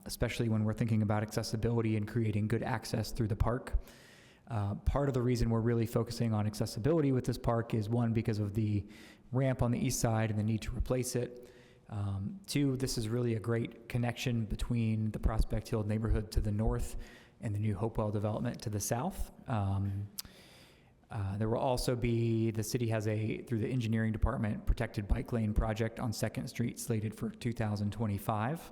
especially when we're thinking about accessibility and creating good access through the park. Part of the reason we're really focusing on accessibility with this park is, one, because of the ramp on the east side and the need to replace it. Two, this is really a great connection between the Prospect Hill neighborhood to the north and the new Hopewell development to the south. There will also be, the city has through the engineering department, protected bike lane project on 2nd Street slated for 2025.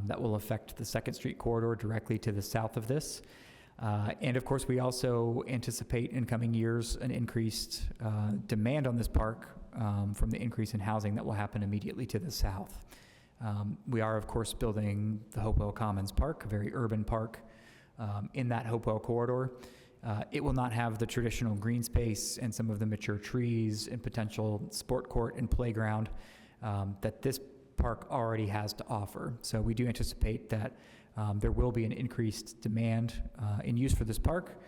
That will affect the 2nd Street corridor directly to the south of this. And of course, we also anticipate in coming years an increased demand on this park from the increase in housing that will happen immediately to the south. We are, of course, building the Hopewell Commons Park, a very urban park in that Hopewell corridor. It will not have the traditional green space and some of the mature trees and potential sport court and playground that this park already has to offer. So we do anticipate that there will be an increased demand in use for this park,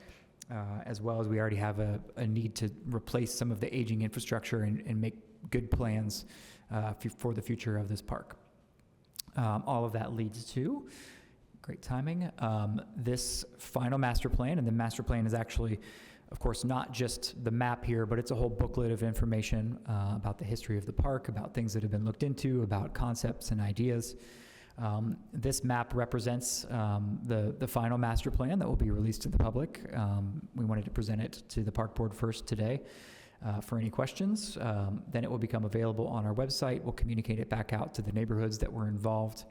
as well as we already have a need to replace some of the aging infrastructure and make good plans for the future of this park. All of that leads to, great timing, this final master plan. And the master plan is actually, of course, not just the map here, but it's a whole booklet of information about the history of the park, about things that have been looked into, about concepts and ideas. This map represents the final master plan that will be released to the public. We wanted to present it to the park board first today for any questions. Then it will become available on our website. We'll communicate it back out to the neighborhoods that were involved.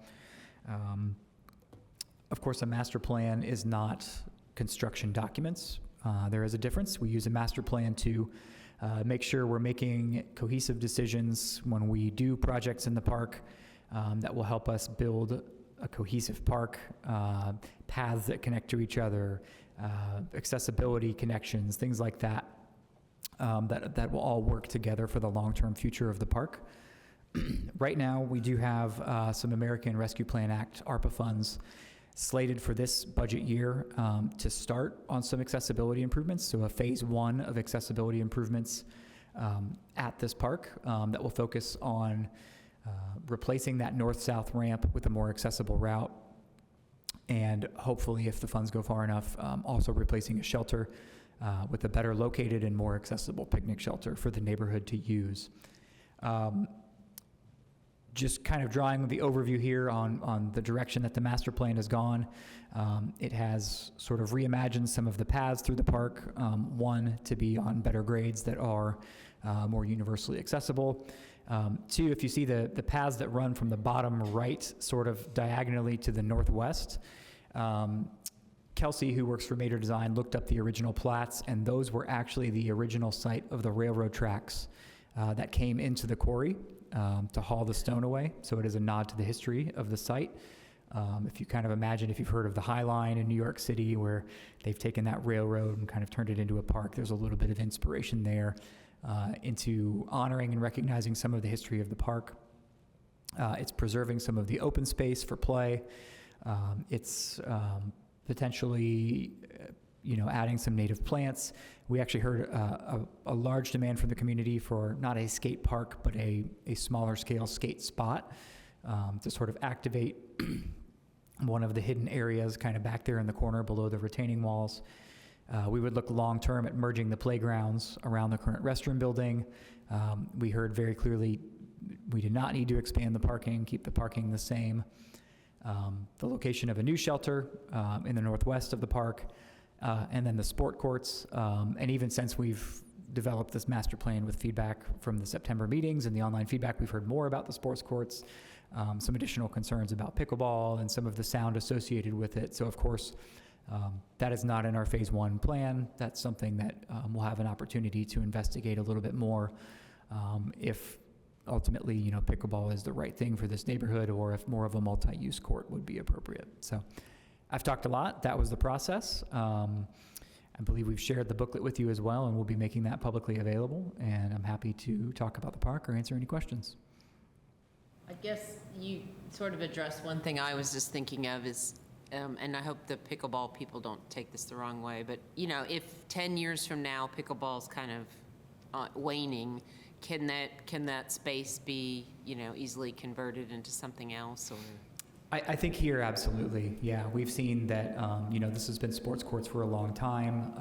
Of course, a master plan is not construction documents. There is a difference. We use a master plan to make sure we're making cohesive decisions when we do projects in the park that will help us build a cohesive park, paths that connect to each other, accessibility connections, things like that, that will all work together for the long-term future of the park. Right now, we do have some American Rescue Plan Act, ARPA funds, slated for this budget year to start on some accessibility improvements. So a phase 1 of accessibility improvements at this park that will focus on replacing that north-south ramp with a more accessible route. And hopefully, if the funds go far enough, also replacing a shelter with a better located and more accessible picnic shelter for the neighborhood to use. Just kind of drawing the overview here on the direction that the master plan has gone. It has sort of reimagined some of the paths through the park. One, to be on better grades that are more universally accessible. Two, if you see the paths that run from the bottom right, sort of diagonally to the northwest, Kelsey, who works for Mater Design, looked up the original plats, and those were actually the original site of the railroad tracks that came into the quarry to haul the stone away. So it is a nod to the history of the site. If you kind of imagine, if you've heard of the High Line in New York City, where they've taken that railroad and kind of turned it into a park, there's a little bit of inspiration there into honoring and recognizing some of the history of the park. It's preserving some of the open space for play. It's potentially, adding some native plants. We actually heard a large demand from the community for not a skate park, but a smaller scale skate spot to sort of activate one of the hidden areas kind of back there in the corner below the retaining walls. We would look long-term at merging the playgrounds around the current restroom building. We heard very clearly we did not need to expand the parking, keep the parking the same. The location of a new shelter in the northwest of the park, and then the sport courts. And even since we've developed this master plan with feedback from the September meetings and the online feedback, we've heard more about the sports courts, some additional concerns about pickleball and some of the sound associated with it. So of course, that is not in our phase 1 plan. That's something that we'll have an opportunity to investigate a little bit more if ultimately, pickleball is the right thing for this neighborhood, or if more of a multi-use court would be appropriate. So I've talked a lot. That was the process. I believe we've shared the booklet with you as well, and we'll be making that publicly available. And I'm happy to talk about the park or answer any questions. I guess you sort of addressed one thing I was just thinking of is, and I hope the pickleball people don't take this the wrong way, but, if 10 years from now pickleball's kind of waning, can that space be, easily converted into something else, or? I think here, absolutely. Yeah, we've seen that, this has been sports courts for a long time.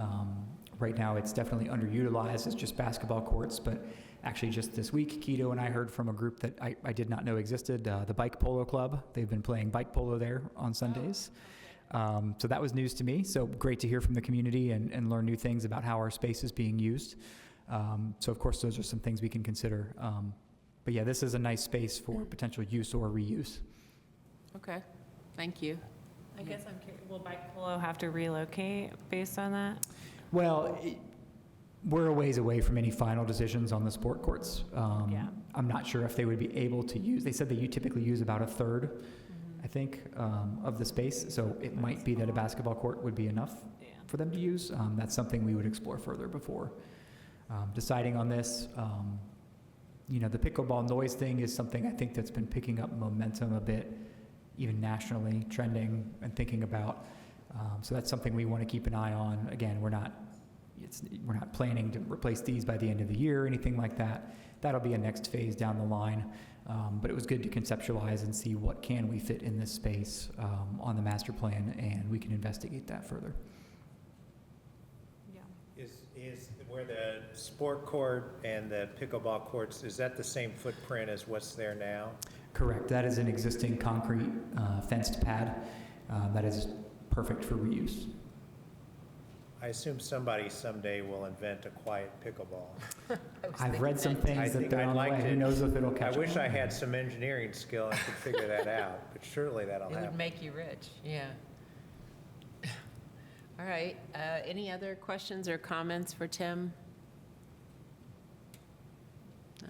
Right now, it's definitely underutilized as just basketball courts, but actually just this week, Keto and I heard from a group that I did not know existed, the Bike Polo Club. They've been playing bike polo there on Sundays. So that was news to me. So great to hear from the community and learn new things about how our space is being used. So of course, those are some things we can consider. But yeah, this is a nice space for potential use or reuse. Okay, thank you. I guess I'm curious, will bike polo have to relocate based on that? Well, we're a ways away from any final decisions on the sport courts. Yeah. I'm not sure if they would be able to use, they said that you typically use about a third, I think, of the space. So it might be that a basketball court would be enough for them to use. That's something we would explore further before deciding on this. The pickleball noise thing is something I think that's been picking up momentum a bit, even nationally, trending and thinking about. So that's something we want to keep an eye on. Again, we're not planning to replace these by the end of the year or anything like that. That'll be a next phase down the line. But it was good to conceptualize and see what can we fit in this space on the master plan, and we can investigate that further. Is where the sport court and the pickleball courts, is that the same footprint as what's there now? Correct. That is an existing concrete fenced pad that is perfect for reuse. I assume somebody someday will invent a quiet pickleball. I've read some things that they're on the way. Who knows if it'll catch I wish on. I had some engineering skill and could figure that out, but surely that'll It happen. would make you rich, yeah. All right, any other questions or comments for Tim? No?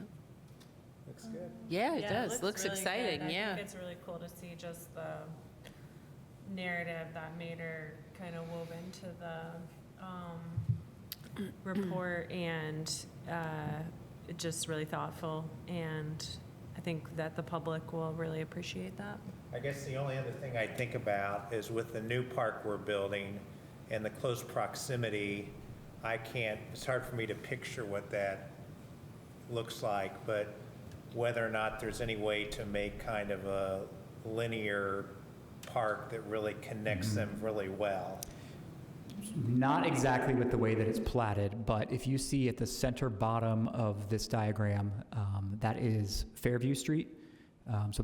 Looks good. Yeah, it does. Looks really exciting, good. I yeah. think it's really cool to see just the narrative that Mater kind of wove into the report, and just really thoughtful. And I think that the public will really appreciate that. I guess the only other thing I think about is with the new park we're building and the close proximity, it's hard for me to picture what that looks like, but whether or not there's any way to make kind of a linear park that really connects them really well. Not exactly with the way that it's platted, but if you see at the center bottom of this diagram, that is Fairview Street. So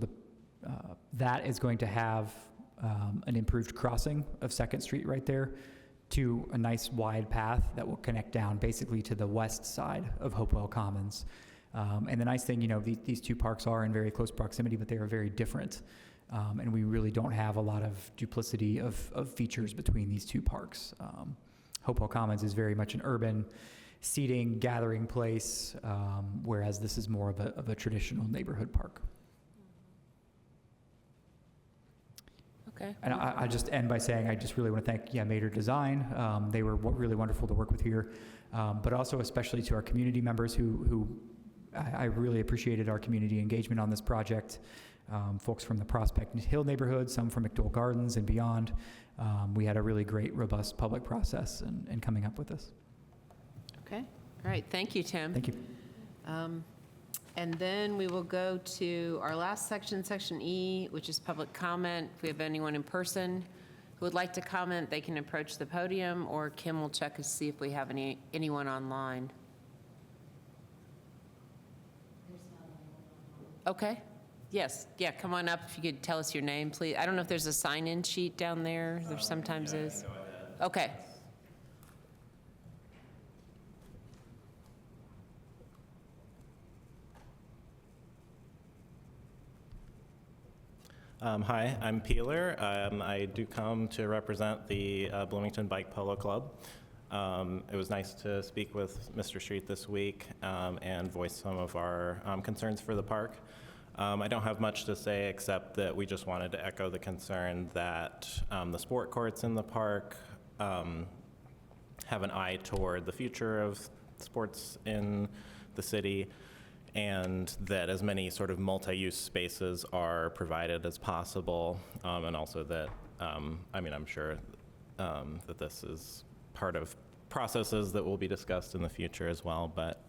that is going to have an improved crossing of 2nd Street right there to a nice wide path that will connect down basically to the west side of Hopewell Commons. And the nice thing, these two parks are in very close proximity, but they are very different. And we really don't have a lot of duplicity of features between these two parks. Hopewell Commons is very much an urban seating, gathering place, whereas this is more of a traditional neighborhood park. Okay. And I just end by saying I just really want to thank Mater Design. They were really wonderful to work with here, but also especially to our community members who I really appreciated our community engagement on this project. Folks from the Prospect Hill neighborhood, some from McDowell Gardens and beyond. We had a really great, robust public process in coming up with this. Okay. All right. Thank you, Tim. Thank you. And then we will go to our last section, Section E, which is public comment. If we have anyone in person who would like to comment, they can approach the podium, or Kim will check to see if we have anyone online. Okay. Yes. Yeah, come on up if you could tell us your name, please. I don't know if there's a sign-in sheet down there. There sometimes is. Okay. Hi, I'm Peeler. I do come to represent the Bloomington Bike Polo Club. It was nice to speak with Mr. Street this week and voice some of our concerns for the park. I don't have much to say except that we just wanted to echo the concern that the sport courts in the park have an eye toward the future of sports in the city, and that as many sort of multi-use spaces are provided as possible, and also that, I'm sure that this is part of processes that will be discussed in the future as well, but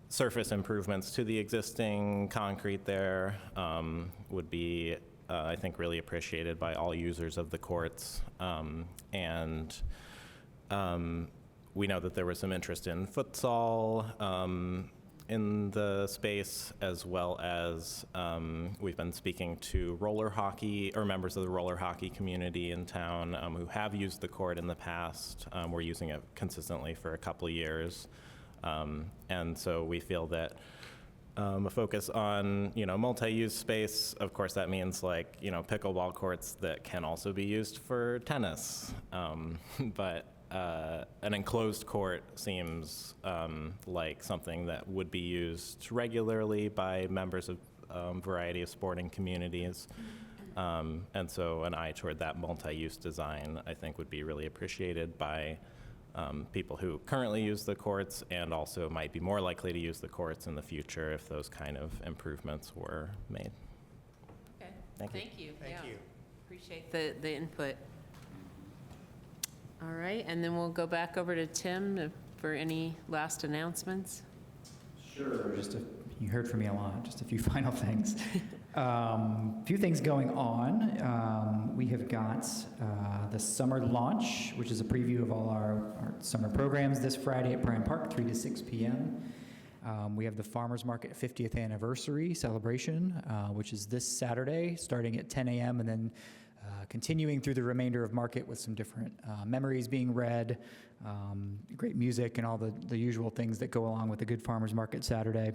surface improvements to the existing concrete there would be, I think, really appreciated by all users of the courts. And we know that there was some interest in futsal in the space, as well as we've been speaking to roller hockey, or members of the roller hockey community in town who have used the court in the past. We're using it consistently for a couple of years. And so we feel that a focus on, multi-use space, of course, that means pickleball courts that can also be used for tennis. But an enclosed court seems like something that would be used regularly by members of a variety of sporting communities. And so an eye toward that multi-use design, I think, would be really appreciated by people who currently use the courts, and also might be more likely to use the courts in the future if those kind of improvements were made. Okay. Thank you. Thank you. Thank you. Appreciate the input. All right, and then we'll go back over to Tim for any last announcements. Sure. You heard from me a lot. Just a few final things. A few things going on. We have got the summer launch, which is a preview of all our summer programs this Friday at Bryant Park, 3 to 6 p.m. We have the Farmers Market 50th anniversary celebration, which is this Saturday, starting at 10 a.m. and then continuing through the remainder of market with some different memories being read, great music, and all the usual things that go along with a good farmers market Saturday.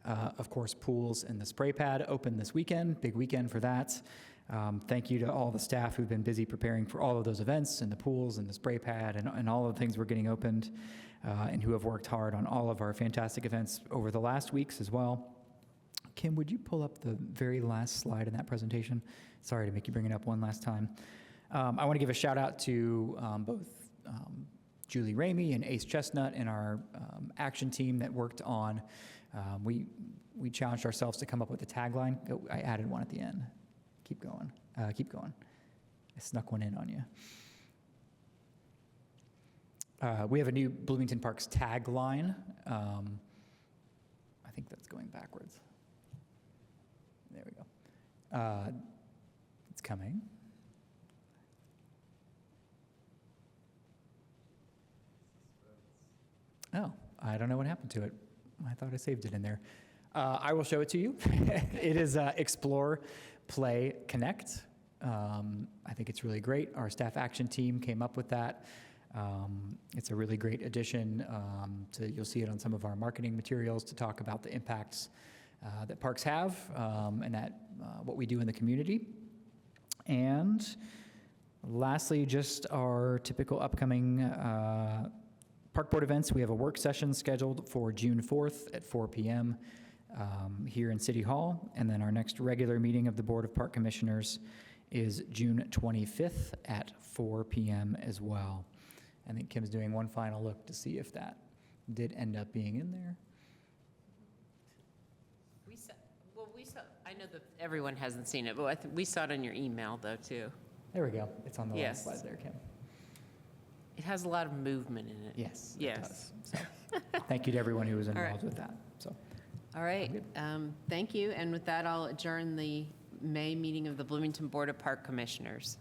Of course, pools and the spray pad open this weekend, big weekend for that. Thank you to all the staff who've been busy preparing for all of those events, and the pools and the spray pad and all of the things we're getting opened, and who have worked hard on all of our fantastic events over the last weeks as well. Kim, would you pull up the very last slide in that presentation? Sorry to make you bring it up one last time. I want to give a shout out to both Julie Ramey and Ace Chestnut and our action team that worked on, we challenged ourselves to come up with a tagline. I added one at the end. Keep going. Keep going. I snuck one in on you. We have a new Bloomington Parks tagline. I think that's going backwards. There we go. It's coming. Oh, I don't know what happened to it. I thought I saved it in there. I will show it to you. It is Explore, Play, Connect. I think it's really great. Our staff action team came up with that. It's a really great addition. You'll see it on some of our marketing materials to talk about the impacts that parks have and that what we do in the community. And lastly, just our typical upcoming Park Board events. We have a work session scheduled for June 4th at 4 p.m. Here in City Hall. And then our next regular meeting of the Board of Park Commissioners is June 25th at 4 p.m. as well. I think Kim's doing one final look to see if that did end up being in there. We saw, I know that everyone hasn't seen it, but we saw it in your email, though, too. There we go. It's on the Yes. last slide there, Kim. It has a lot of movement in it. Yes. Yes. It does. So, thank you to everyone who was right. involved with that. So, All right, thank you. And with that, I'll adjourn the May meeting of the Bloomington Board of Park Commissioners.